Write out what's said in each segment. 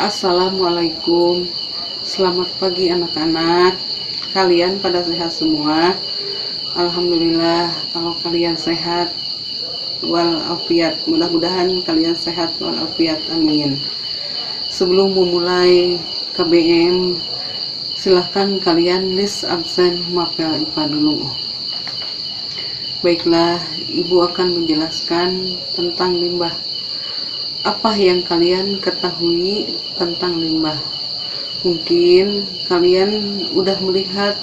Assalamualaikum. Selamat pagi anak-anak. Kalian pada sehat semua? Alhamdulillah, kalau kalian sehat walafiat. Mudah-mudahan kalian sehat walafiat. Amin. Sebelum memulai KBM, silahkan kalian list absen mapel IPA dulu. Baiklah, Ibu akan menjelaskan tentang limbah. Apa yang kalian ketahui tentang limbah? Mungkin kalian udah melihat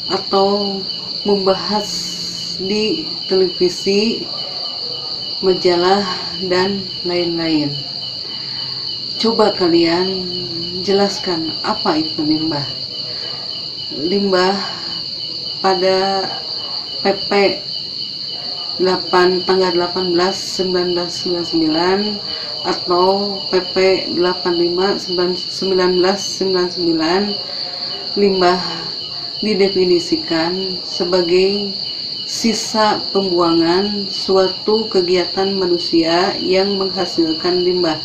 atau membahas di televisi, majalah, dan lain-lain. Coba kalian jelaskan apa itu limbah. Limbah pada PP 8 tanggal 18/1999 atau PP 85/1999, limbah didefinisikan sebagai sisa pembuangan suatu kegiatan manusia yang menghasilkan limbah.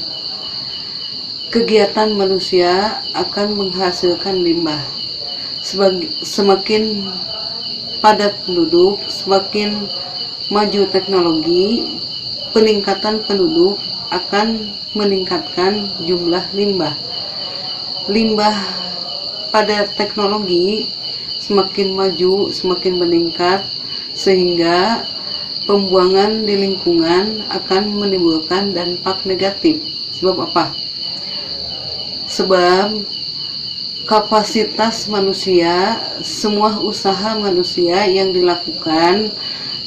Kegiatan manusia akan menghasilkan limbah. Semakin padat penduduk, semakin maju teknologi, peningkatan penduduk akan meningkatkan jumlah limbah. Limbah pada teknologi semakin maju, semakin meningkat, sehingga pembuangan di lingkungan akan menimbulkan dampak negatif. Sebab apa? Sebab kapasitas manusia, semua usaha manusia yang dilakukan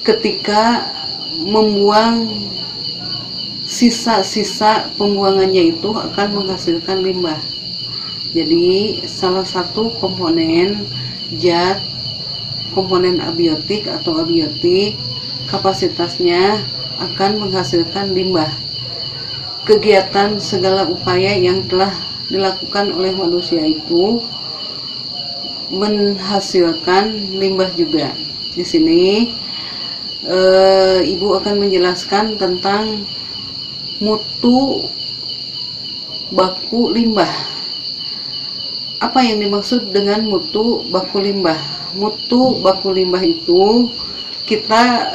ketika membuang sisa-sisa pembuangannya itu akan menghasilkan limbah. Jadi salah satu komponen zat, komponen abiotik atau abiotik, kapasitasnya akan menghasilkan limbah. Kegiatan segala upaya yang telah dilakukan oleh manusia itu menghasilkan limbah juga. Di sini Ibu akan menjelaskan tentang mutu baku limbah. Apa yang dimaksud dengan mutu baku limbah? Mutu baku limbah itu kita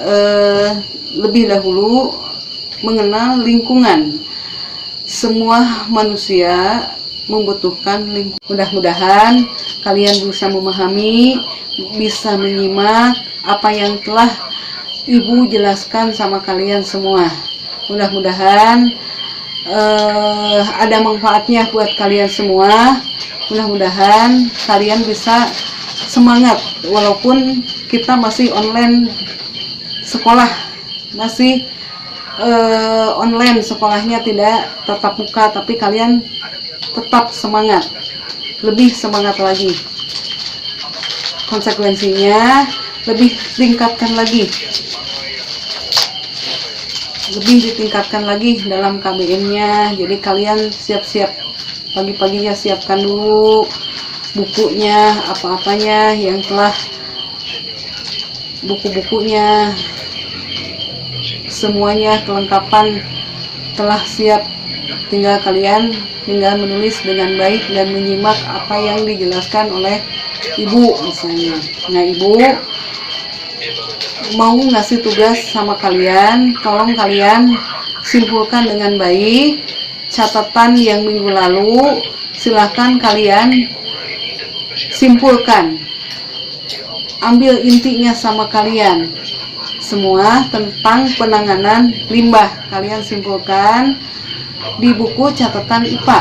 lebih dahulu mengenal lingkungan. Semua manusia membutuhkan lingkungan. Mudah-mudahan kalian bisa memahami, bisa menyimak apa yang telah Ibu jelaskan sama kalian semua. Mudah-mudahan ada manfaatnya buat kalian semua. Mudah-mudahan kalian bisa semangat walaupun kita masih online sekolah, masih online sekolahnya, tidak tatap muka, tapi kalian tetap semangat, lebih semangat lagi. Konsekuensinya lebih ditingkatkan lagi dalam KBM-nya. Jadi kalian siap-siap, pagi-paginya siapkan dulu bukunya, apa-apanya yang telah, buku-bukunya semuanya, kelengkapan telah siap. Tinggal kalian menulis dengan baik dan menyimak apa yang dijelaskan oleh Ibu misalnya. Nah, Ibu mau ngasih tugas sama kalian, tolong kalian simpulkan dengan baik catatan yang minggu lalu. Silahkan kalian simpulkan, ambil intinya sama kalian semua tentang penanganan limbah. Kalian simpulkan di buku catatan IPA.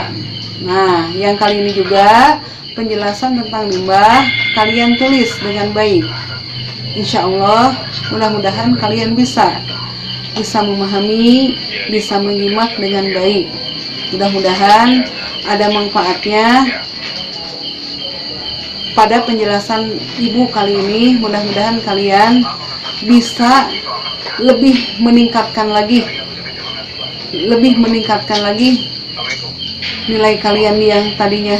Nah, yang kali ini juga penjelasan tentang limbah kalian tulis dengan baik. Insya Allah, mudah-mudahan kalian bisa memahami, bisa menyimak dengan baik. Mudah-mudahan ada manfaatnya pada penjelasan Ibu kali ini. Mudah-mudahan kalian bisa lebih meningkatkan lagi nilai kalian yang tadinya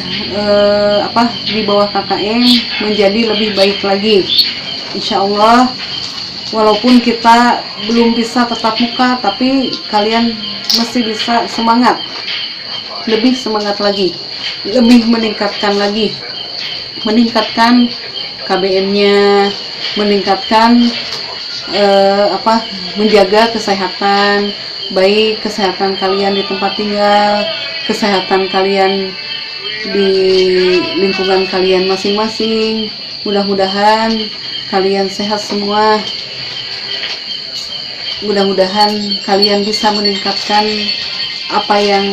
di bawah KKM menjadi lebih baik lagi. Insya Allah, walaupun kita belum bisa tatap muka, tapi kalian mesti bisa semangat lebih semangat lagi, lebih meningkatkan lagi, meningkatkan KBM-nya, meningkatkan menjaga kesehatan, baik kesehatan kalian di tempat tinggal, kesehatan kalian di lingkungan kalian masing-masing. Mudah-mudahan kalian sehat semua. Mudah-mudahan kalian bisa meningkatkan apa yang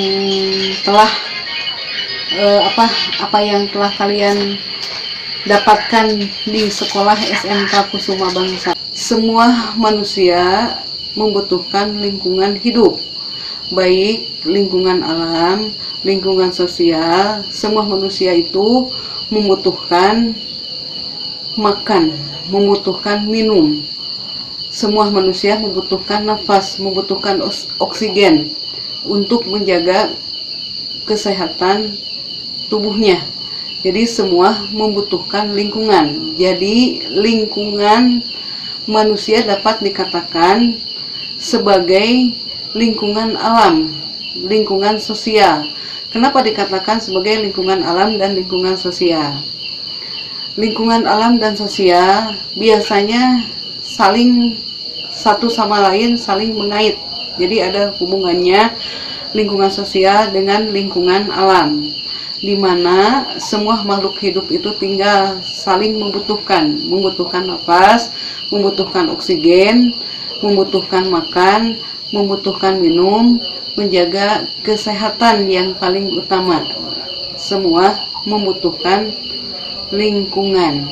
telah kalian dapatkan di sekolah SMK Kusuma Bangsa. Semua manusia membutuhkan lingkungan hidup, baik lingkungan alam, lingkungan sosial. Semua manusia itu membutuhkan makan, membutuhkan minum. Semua manusia membutuhkan nafas, membutuhkan oksigen untuk menjaga kesehatan tubuhnya. Jadi semua membutuhkan lingkungan. Jadi lingkungan manusia dapat dikatakan sebagai lingkungan alam, lingkungan sosial. Kenapa dikatakan sebagai lingkungan alam dan lingkungan sosial? Lingkungan alam dan sosial biasanya saling satu sama lain saling mengait. Jadi ada hubungannya lingkungan sosial dengan lingkungan alam, di mana semua makhluk hidup itu tinggal saling membutuhkan nafas, membutuhkan oksigen, membutuhkan makan, membutuhkan minum, menjaga kesehatan yang paling utama. Semua membutuhkan lingkungan.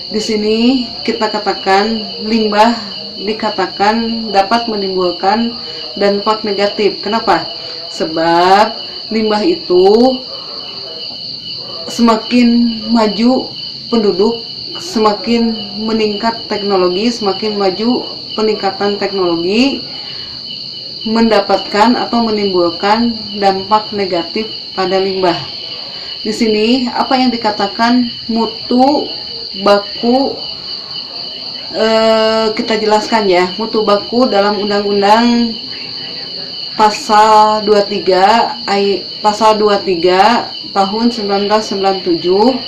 Di sini kita katakan limbah dikatakan dapat menimbulkan dampak negatif. Kenapa? Sebab limbah itu semakin maju penduduk, semakin meningkat teknologi, semakin maju peningkatan teknologi, mendapatkan atau menimbulkan dampak negatif pada limbah. Di sini apa yang dikatakan mutu baku, kita jelaskan ya. Mutu baku dalam Undang-Undang pasal 23 tahun 1997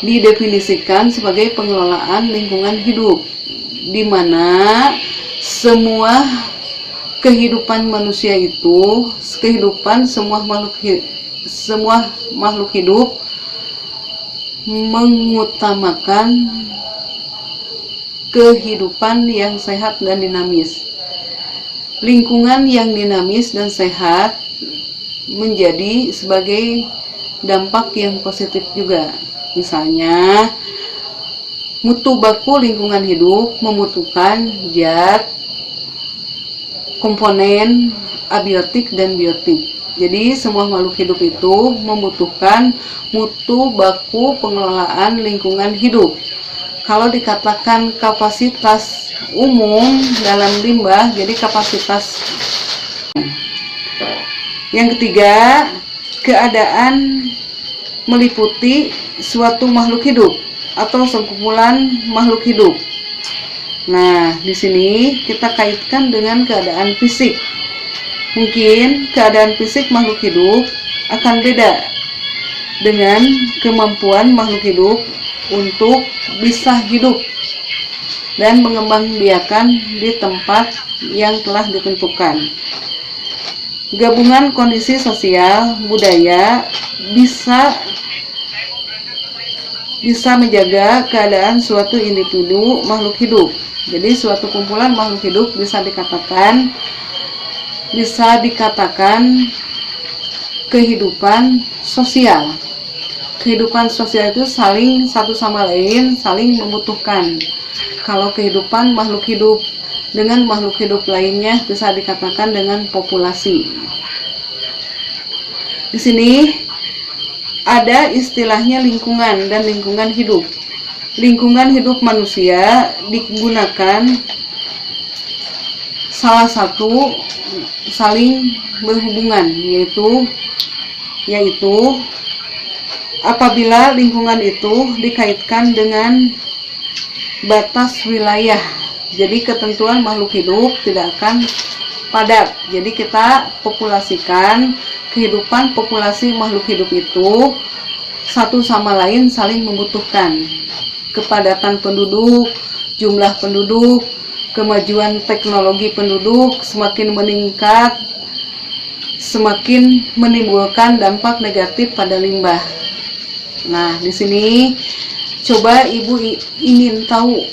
didefinisikan sebagai pengelolaan lingkungan hidup, di mana semua kehidupan manusia itu, kehidupan semua makhluk hidup mengutamakan kehidupan yang sehat dan dinamis. Lingkungan yang dinamis dan sehat menjadi sebagai dampak yang positif juga. Misalnya, mutu baku lingkungan hidup membutuhkan zat, komponen abiotik dan biotik. Jadi semua makhluk hidup itu membutuhkan mutu baku pengelolaan lingkungan hidup. Kalau dikatakan kapasitas umum dalam limbah, jadi kapasitas. Yang ketiga, keadaan meliputi suatu makhluk hidup atau sekumpulan makhluk hidup. Nah, di sini kita kaitkan dengan keadaan fisik. Mungkin keadaan fisik makhluk hidup akan beda dengan kemampuan makhluk hidup untuk bisa hidup dan mengembangbiakan di tempat yang telah ditentukan. Gabungan kondisi sosial budaya bisa menjaga keadaan suatu individu makhluk hidup. Jadi suatu kumpulan makhluk hidup bisa dikatakan kehidupan sosial. Kehidupan sosial itu saling satu sama lain saling membutuhkan. Kalau kehidupan makhluk hidup dengan makhluk hidup lainnya bisa dikatakan dengan populasi. Di sini ada istilahnya lingkungan dan lingkungan hidup. Lingkungan hidup manusia digunakan salah satu saling berhubungan, yaitu apabila lingkungan itu dikaitkan dengan batas wilayah. Jadi ketentuan makhluk hidup tidak akan padat. Jadi kita populasikan kehidupan populasi makhluk hidup itu satu sama lain saling membutuhkan. Kepadatan penduduk, jumlah penduduk, kemajuan teknologi penduduk semakin meningkat, semakin menimbulkan dampak negatif pada limbah. Nah, di sini coba Ibu ingin tahu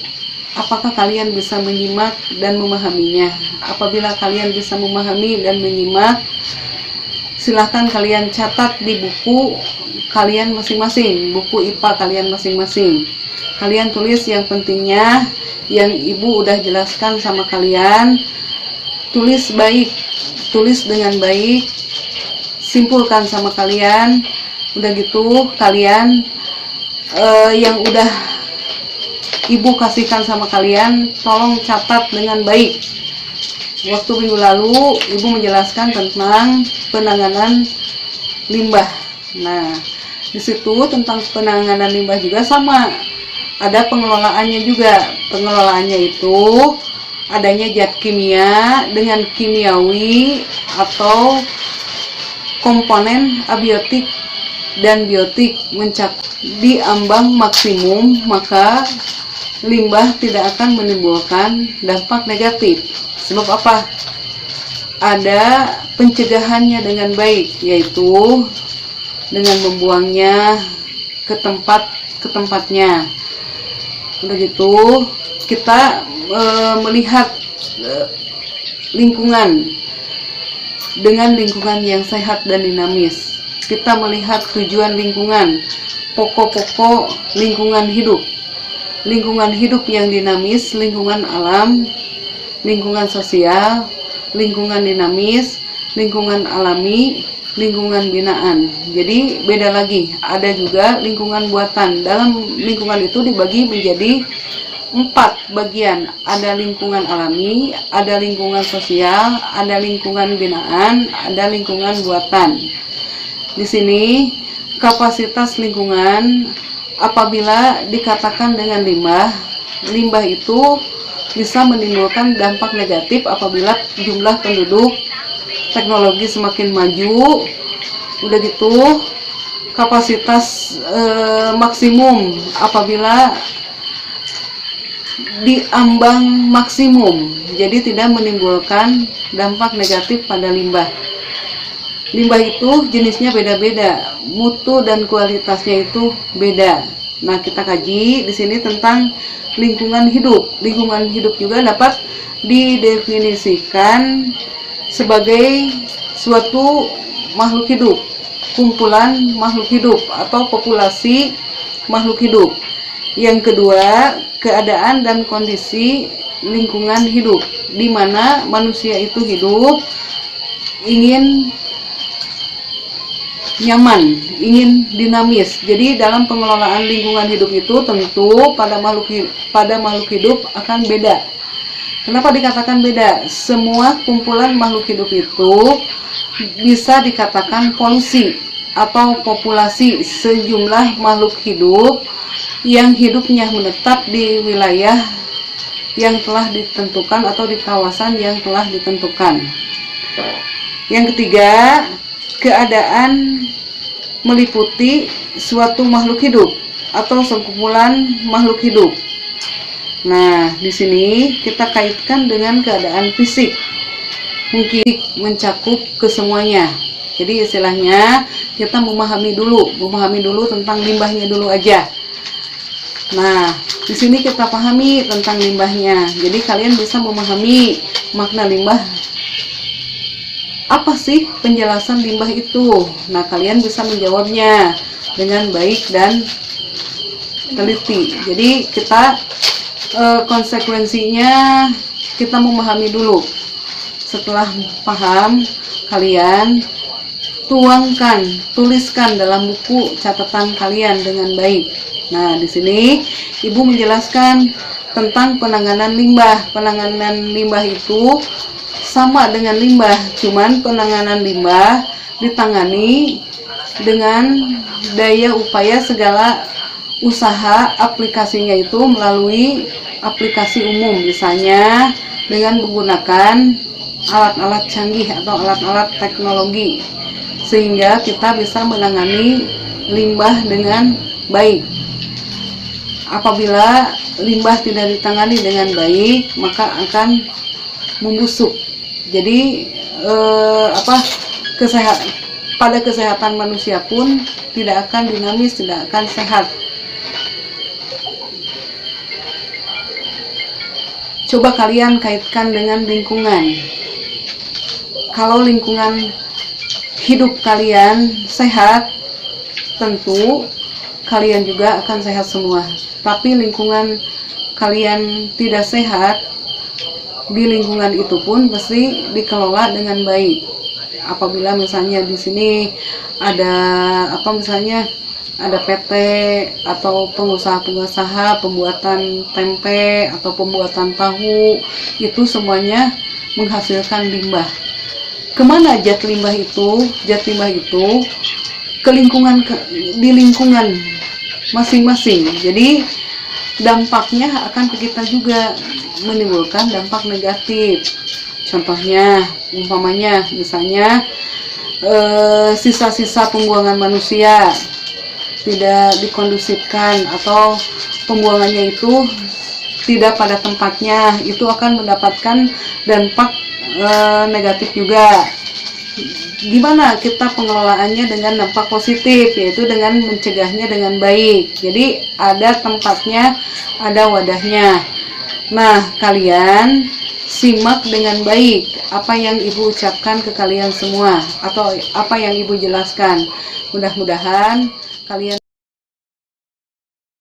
apakah kalian bisa menyimak dan memahaminya. Apabila kalian bisa memahami dan menyimak, silahkan kalian catat di buku kalian masing-masing, buku IPA kalian masing-masing. Kalian tulis yang pentingnya, yang Ibu udah jelaskan sama kalian. Tulis baik, tulis dengan baik, simpulkan sama kalian. Udah gitu kalian yang udah Ibu kasihkan sama kalian, tolong catat dengan baik. Waktu minggu lalu Ibu menjelaskan tentang penanganan limbah. Nah, di situ tentang penanganan limbah juga sama. Ada pengelolaannya juga. Pengelolaannya itu adanya zat kimia dengan kimiawi atau komponen abiotik dan biotik mencakup di ambang maksimum, maka limbah tidak akan menimbulkan dampak negatif. Sebab apa? Ada pencegahannya dengan baik, yaitu dengan membuangnya ke tempatnya. Udah gitu kita melihat lingkungan dengan lingkungan yang sehat dan dinamis. Kita melihat tujuan lingkungan, pokok-pokok lingkungan hidup. Lingkungan hidup yang dinamis, lingkungan alam, lingkungan sosial, lingkungan dinamis, lingkungan alami, lingkungan binaan. Jadi beda lagi, ada juga lingkungan buatan. Dalam lingkungan itu dibagi menjadi 4 bagian. Ada lingkungan alami, ada lingkungan sosial, ada lingkungan binaan, ada lingkungan buatan. Di sini kapasitas lingkungan apabila dikatakan dengan limbah, limbah itu bisa menimbulkan dampak negatif apabila jumlah penduduk, teknologi semakin maju. Udah gitu kapasitas maksimum apabila diambang maksimum, jadi tidak menimbulkan dampak negatif pada limbah. Limbah itu jenisnya beda-beda, mutu dan kualitasnya itu beda. Nah, kita kaji di sini tentang lingkungan hidup. Lingkungan hidup juga dapat didefinisikan sebagai suatu makhluk hidup, kumpulan makhluk hidup atau populasi makhluk hidup. Yang kedua, keadaan dan kondisi lingkungan hidup, di mana manusia itu hidup ingin nyaman, ingin dinamis. Jadi dalam pengelolaan lingkungan hidup itu tentu pada makhluk hidup akan beda. Kenapa dikatakan beda? Semua kumpulan makhluk hidup itu bisa dikatakan polusi atau populasi sejumlah makhluk hidup yang hidupnya menetap di wilayah yang telah ditentukan atau di kawasan yang telah ditentukan. Yang ketiga, keadaan meliputi suatu makhluk hidup atau sekumpulan makhluk hidup. Nah, di sini kita kaitkan dengan keadaan fisik, mungkin mencakup kesemuanya. Jadi istilahnya kita memahami dulu tentang limbahnya dulu aja. Nah, di sini kita pahami tentang limbahnya. Jadi kalian bisa memahami makna limbah. Apa sih penjelasan limbah itu? Nah, kalian bisa menjawabnya dengan baik dan teliti. Jadi kita konsekuensinya kita memahami dulu. Setelah paham, kalian tuliskan dalam buku catatan kalian dengan baik. Nah, di sini Ibu menjelaskan tentang penanganan limbah. Penanganan limbah itu sama dengan limbah, cuman penanganan limbah ditangani dengan daya upaya segala usaha aplikasinya itu melalui aplikasi umum, misalnya dengan menggunakan alat-alat canggih atau alat-alat teknologi, sehingga kita bisa menangani limbah dengan baik. Apabila limbah tidak ditangani dengan baik, maka akan membusuk. Jadi pada kesehatan manusia pun tidak akan dinamis, tidak akan sehat. Coba kalian kaitkan dengan lingkungan. Kalau lingkungan hidup kalian sehat, tentu kalian juga akan sehat semua. Tapi lingkungan kalian tidak sehat, di lingkungan itu pun mesti dikelola dengan baik. Apabila misalnya di sini ada ada PT atau pengusaha-pengusaha pembuatan tempe atau pembuatan tahu, itu semuanya menghasilkan limbah. Kemana jet limbah itu? Jet limbah itu ke lingkungan, di lingkungan masing-masing. Jadi dampaknya akan ke kita juga, menimbulkan dampak negatif. Contohnya, umpamanya misalnya sisa-sisa pembuangan manusia tidak dikondusifkan atau pembuangannya itu tidak pada tempatnya, itu akan mendapatkan dampak negatif juga. Gimana kita pengelolaannya dengan dampak positif, yaitu dengan mencegahnya dengan baik. Jadi ada tempatnya, ada wadahnya. Nah, kalian simak dengan baik apa yang ibu ucapkan ke kalian semua, atau apa yang ibu jelaskan. Mudah-mudahan kalian